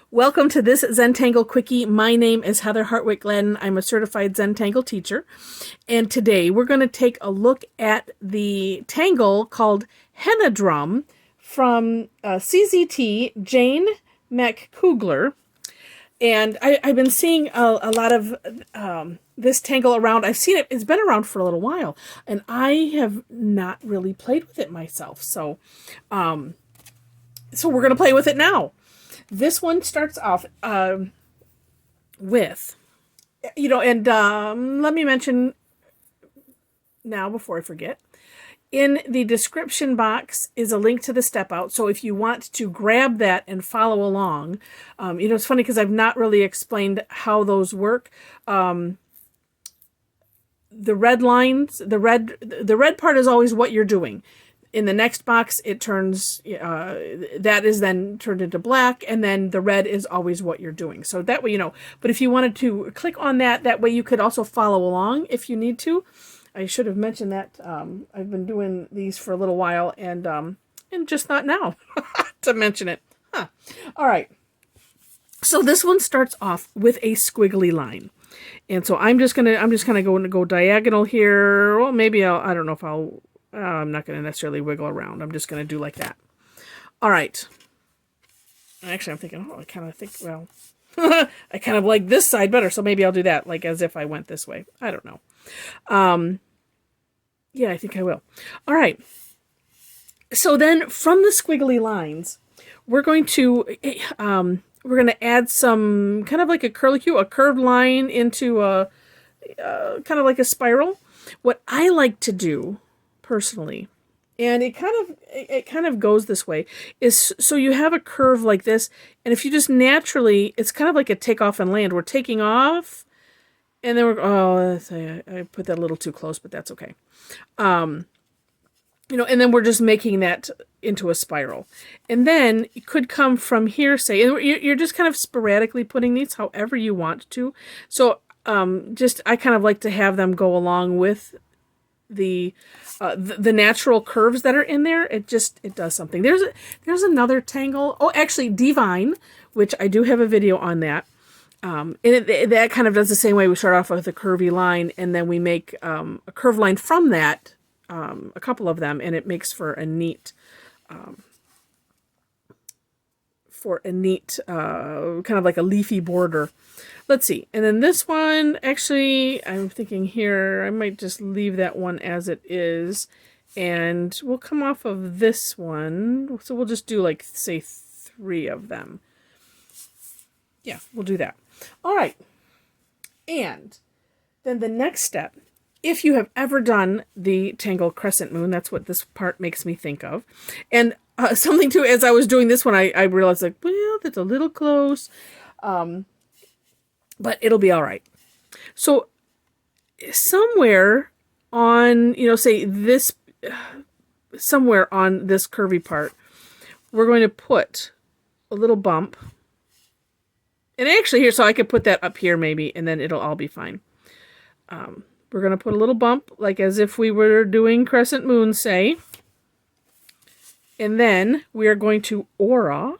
Welcome to this Zentangle Quickie. My name is Heather Hartwick Gladden. I'm a certified Zentangle teacher. And today we're going to take a look at the tangle called Henna drum from CZT Jane MacKugler. And I've been seeing a lot of this tangle around. I've seen it. It's been around for a little while. And I have not really played with it myself. So we're going to play with it now. This one starts off with, and let me mention now before I forget, in the description box is a link to the step out. So if you want to grab that and follow along, it's funny because I've not really explained how those work. The red lines, the red part is always what you're doing. In the next box, it turns, that is then turned into black, and then the red is always what you're doing. So that way you know. But if you wanted to click on that, that way you could also follow along if you need to. I should have mentioned that. I've been doing these for a little while, and just not now to mention it. Huh. All right. So this one starts off with a squiggly line. And so I'm just going to go diagonal here. Well, maybe I don't know if I'm not going to necessarily wiggle around. I'm just going to do like that. All right. Actually, I'm thinking, I kind of like this side better, so maybe I'll do that, like as if I went this way. I don't know. Yeah, I think I will. All right. So then from the squiggly lines, we're going to add some kind of like a curlicue, a curved line into a kind of like a spiral. What I like to do personally, and it kind of goes this way, is so you have a curve like this, and if you just naturally, it's kind of like a take off and land. We're taking off, and then I put that a little too close, but that's okay. And then we're just making that into a spiral. And then it could come from here, say, and you're just kind of sporadically putting these however you want to. So I kind of like to have them go along with the natural curves that are in there. It does something. There's another tangle. Oh, actually, Divine, which I do have a video on that. And that kind of does the same way. We start off with a curvy line, and then we make a curved line from that, a couple of them, and it makes for a neat kind of like a leafy border. Let's see. And then this one, actually, I'm thinking here, I might just leave that one as it is. And we'll come off of this one. So we'll just do, like, say, 3 of them. Yeah, we'll do that. All right. And then the next step, if you have ever done the Tangle Crescent Moon, that's what this part makes me think of. And something, too, as I was doing this one, I realized, like, well, that's a little close. But it'll be all right. So somewhere on, say this, somewhere on this curvy part, we're going to put a little bump. And actually here, so I could put that up here maybe, and then it'll all be fine. We're going to put a little bump, like as if we were doing Crescent Moon, say. And then we are going to aura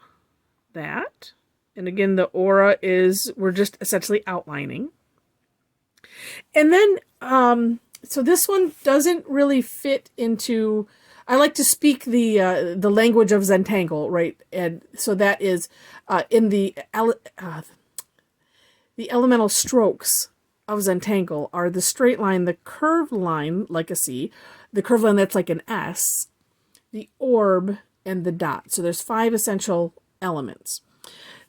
that. And again, the aura is, we're just essentially outlining. And then, so this one doesn't really fit into, I like to speak the language of Zentangle, right? And so that is in the elemental strokes of Zentangle are the straight line, the curved line, like a C, the curved line that's like an S, the orb, and the dot. So there's 5 essential elements.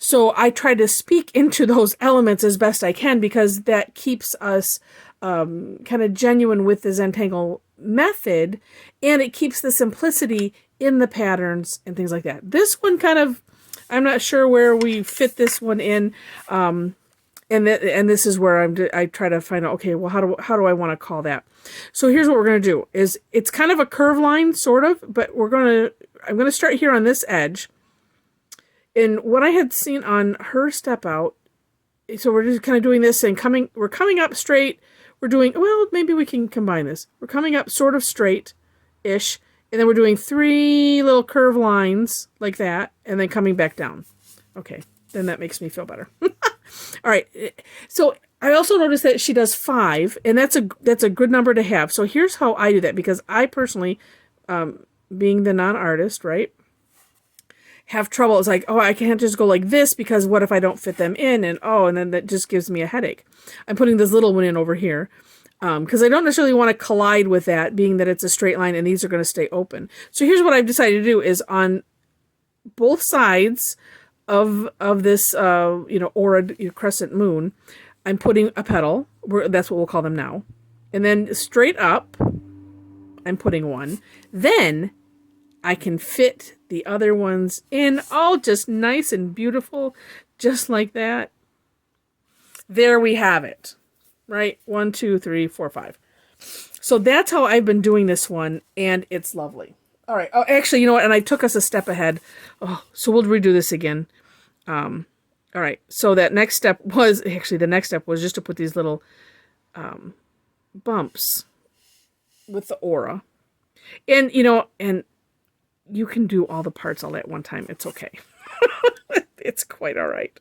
So I try to speak into those elements as best I can, because that keeps us kind of genuine with the Zentangle method, and it keeps the simplicity in the patterns and things like that. This one kind of, I'm not sure where we fit this one in, and this is where I try to find out, okay, well, how do I want to call that? So here's what we're going to do, is it's kind of a curved line, sort of, but I'm going to start here on this edge. And what I had seen on her step out, so we're just kind of doing this and we're coming up straight. We're doing, well, maybe we can combine this. We're coming up sort of straight-ish, and then we're doing 3 little curved lines like that, and then coming back down. Okay, then that makes me feel better. All right. So I also noticed that she does 5, and that's a good number to have. So here's how I do that, because I personally, being the non-artist, right, have trouble. It's like, oh, I can't just go like this, because what if I don't fit them in? And then that just gives me a headache. I'm putting this little one in over here, because I don't necessarily want to collide with that, being that it's a straight line and these are going to stay open. So here's what I've decided to do is on both sides of this, aura, crescent moon, I'm putting a petal. That's what we'll call them now. And then straight up, I'm putting one. Then I can fit the other ones in, all just nice and beautiful, just like that. There we have it. Right? 1, 2, 3, 4, 5. So that's how I've been doing this one, and it's lovely. All right. Oh, actually, you know what? And I took us a step ahead. Oh, so we'll redo this again. All right. So that next step was, the next step was just to put these little bumps with the aura. And, and you can do all the parts all at one time. It's okay. It's quite all right.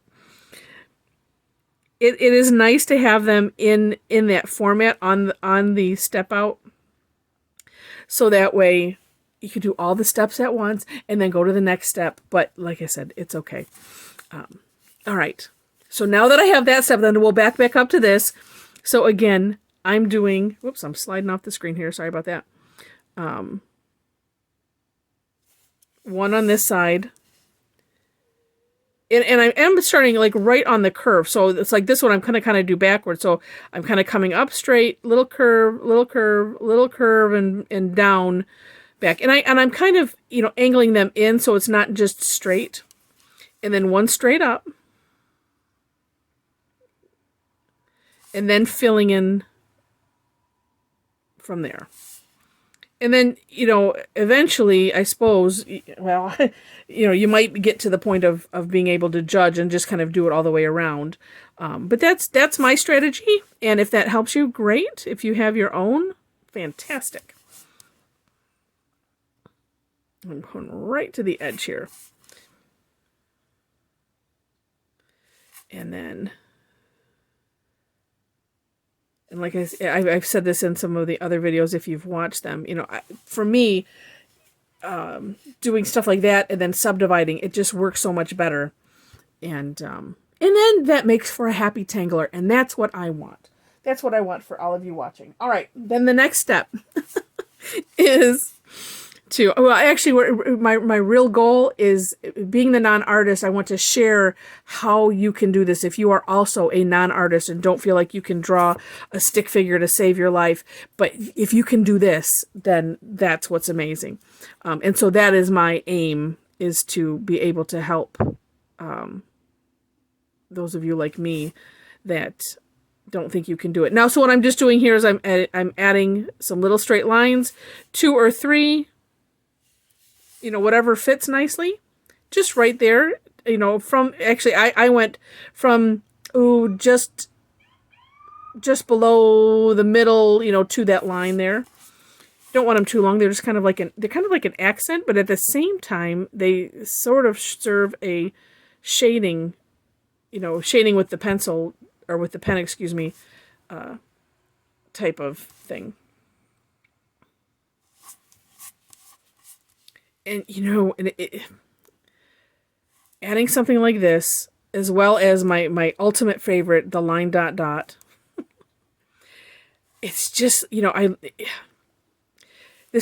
It is nice to have them in that format on the step out. So that way you can do all the steps at once and then go to the next step. But like I said, it's okay. All right. So now that I have that step, then we'll back up to this. So again, I'm doing, whoops, I'm sliding off the screen here. Sorry about that. One on this side. And I am starting like right on the curve. So it's like this one I'm going to kind of do backwards. So I'm kind of coming up straight, little curve, and down back. And I'm kind of, angling them in so it's not just straight. And then one straight up. And then filling in from there. And then, eventually, I suppose, well, you might get to the point of being able to judge and just kind of do it all the way around. But that's my strategy. And if that helps you, great. If you have your own, fantastic. I'm going right to the edge here. And then... And like I've said this in some of the other videos, if you've watched them, for me, doing stuff like that and then subdividing, it just works so much better. And then that makes for a happy tangler. And that's what I want. That's what I want for all of you watching. All right. Then the next step is my real goal is, being the non-artist, I want to share how you can do this if you are also a non-artist and don't feel like you can draw a stick figure to save your life. But if you can do this, then that's what's amazing. And so that is my aim, is to be able to help those of you like me that don't think you can do it. Now, so what I'm just doing here is I'm adding some little straight lines, 2 or 3, whatever fits nicely, just right there, from, actually, I went from, just below the middle, to that line there. Don't want them too long. They're just kind of like an accent, but at the same time, they sort of serve a shading, shading with the pencil, or with the pen, excuse me, type of thing. And, adding something like this, as well as my ultimate favorite, the line ... It's just, this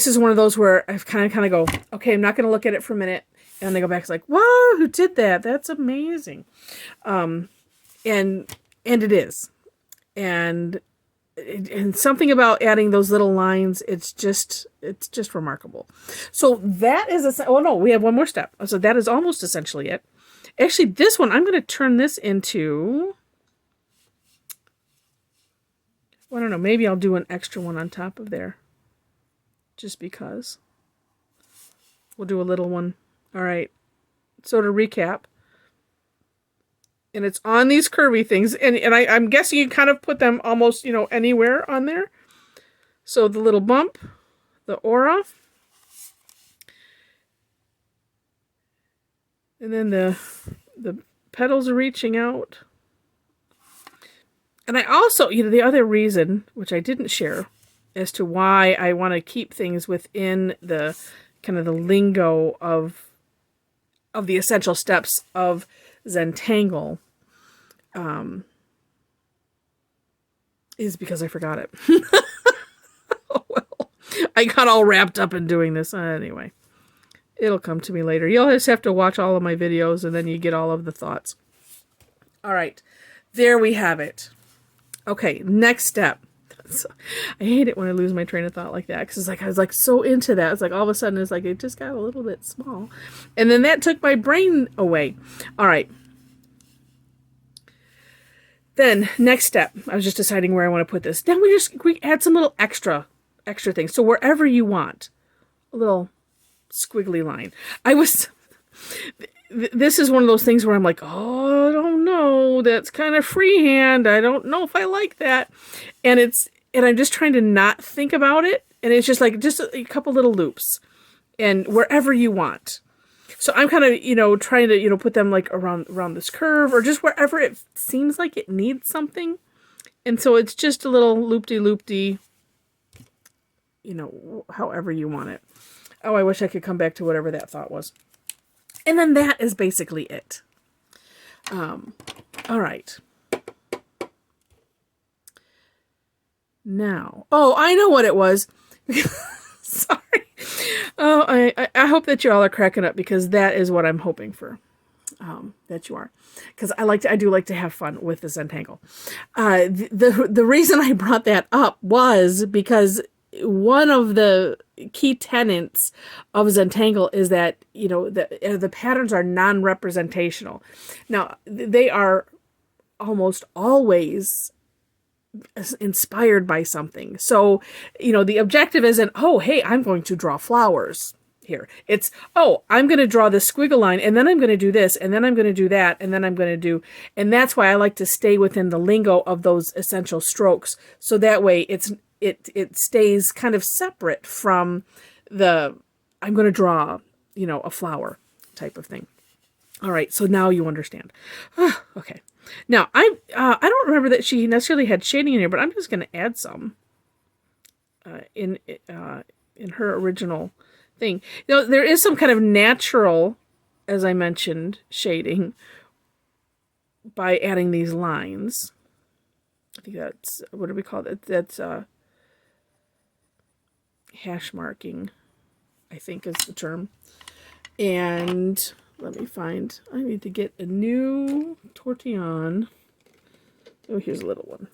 is one of those where I kind of go, okay, I'm not going to look at it for a minute. And they go back, it's like, whoa, who did that? That's amazing. And it is. And something about adding those little lines, it's just remarkable. So that is we have one more step. So that is almost essentially it. Actually, this one, I'm going to turn this into, I don't know, maybe I'll do an extra one on top of there. Just because. We'll do a little one. All right. So to recap, and it's on these curvy things, and I'm guessing you kind of put them almost, anywhere on there. So the little bump, the aura, and then the petals are reaching out. And I also, the other reason, which I didn't share, as to why I want to keep things within the kind of the lingo of the essential steps of Zentangle, is because I forgot it. Oh, well, I got all wrapped up in doing this. Anyway, it'll come to me later. You'll just have to watch all of my videos and then you get all of the thoughts. All right, there we have it. Okay, next step. I hate it when I lose my train of thought like that, because I was like so into that. It's like all of a sudden it's like it just got a little bit small, and then that took my brain away. All right. Then next step, I was just deciding where I want to put this. Then we add some little extra things. So wherever you want, a little squiggly line. This is one of those things where I'm like, oh, I don't know. That's kind of freehand. I don't know if I like that. And I'm just trying to not think about it. And it's just like, just a couple little loops and wherever you want. So I'm kind of, trying to, put them like around this curve or just wherever it seems like it needs something. And so it's just a little loop-de-loop-de, however you want it. Oh, I wish I could come back to whatever that thought was. And then that is basically it. All right. Now, I know what it was. Sorry. Oh, I hope that you all are cracking up, because that is what I'm hoping for. That you are, because I do like to have fun with the Zentangle. The reason I brought that up was because one of the key tenets of Zentangle is that, the patterns are non-representational. Now, they are almost always inspired by something. So, the objective isn't, oh, hey, I'm going to draw flowers here. It's, oh, I'm going to draw this squiggle line, and then I'm going to do this, and then I'm going to do that, and then I'm going to do, and that's why I like to stay within the lingo of those essential strokes. So that way it stays kind of separate from the, I'm going to draw, a flower type of thing. All right. So now you understand. Okay. Now I don't remember that she necessarily had shading in here, but I'm just going to add some, in her original thing. There is some kind of natural, as I mentioned, shading by adding these lines. I think that's, what do we call it? That's, hash marking, I think is the term. And let me find, I need to get a new tortillon. Oh, here's a little one.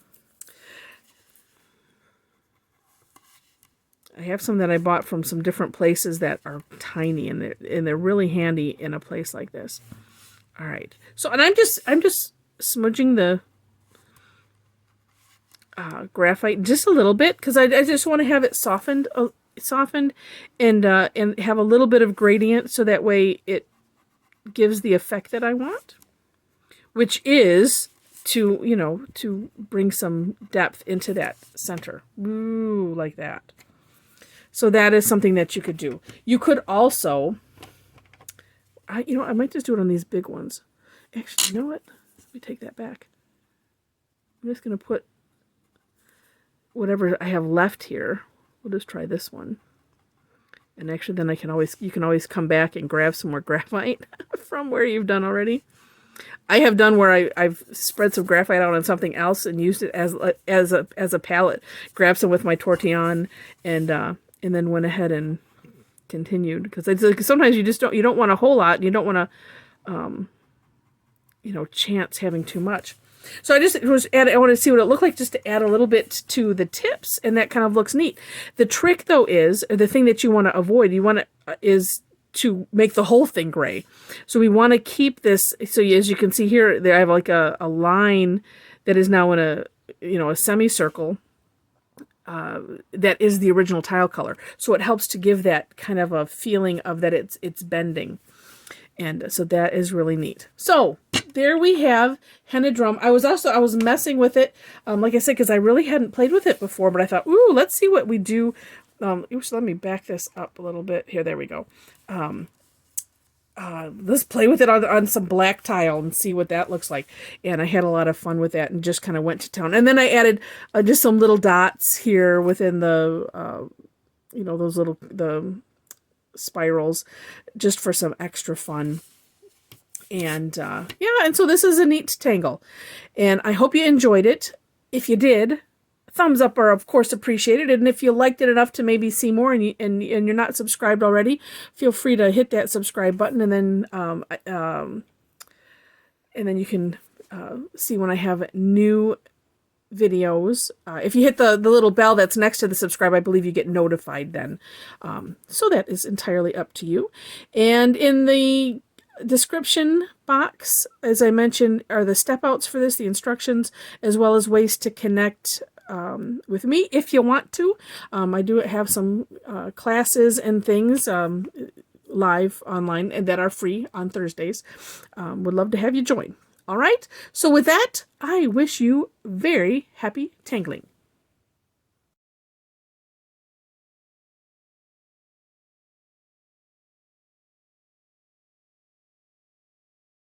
I have some that I bought from some different places that are tiny, and they're really handy in a place like this. All right. So, and I'm just smudging the graphite just a little bit, because I just want to have it softened and have a little bit of gradient, so that way it gives the effect that I want, which is to bring some depth into that center. Ooh, like that. So that is something that you could do. You could also, I might just do it on these big ones. Actually, you know what? Let me take that back. I'm just going to put whatever I have left here. We'll just try this one. And actually then you can always come back and grab some more graphite from where you've done already. I have done where I've spread some graphite out on something else and used it as a palette. Grabbed some with my tortillon and then went ahead and continued, because sometimes you don't want a whole lot, and you don't want to chance having too much. So I want to see what it looked like, just to add a little bit to the tips, and that kind of looks neat. The trick though is, the thing that you want to avoid, is to make the whole thing gray. So we want to keep this, so as you can see here, there I have like a line that is now in a semicircle, that is the original tile color. So it helps to give that kind of a feeling of that it's bending. And so that is really neat. So there we have Henna Drum. I was messing with it, like I said, because I really hadn't played with it before, but I thought, ooh, let's see what we do. Oops, let me back this up a little bit. Here, there we go. let's play with it on some black tile and see what that looks like. And I had a lot of fun with that and just kind of went to town. And then I added just some little dots here within the, those the spirals, just for some extra fun. And yeah, and so this is a neat tangle. And I hope you enjoyed it. If you did, thumbs up are of course appreciated, and if you liked it enough to maybe see more and you're not subscribed already, feel free to hit that subscribe button, and then you can see when I have new videos. If you hit the little bell that's next to the subscribe, I believe you get notified then. So that is entirely up to you. And in the description box, as I mentioned, are the step outs for this, the instructions, as well as ways to connect with me if you want to. I do have some classes and things live online and that are free on Thursdays. Would love to have you join. All right. So with that, I wish you very happy tangling.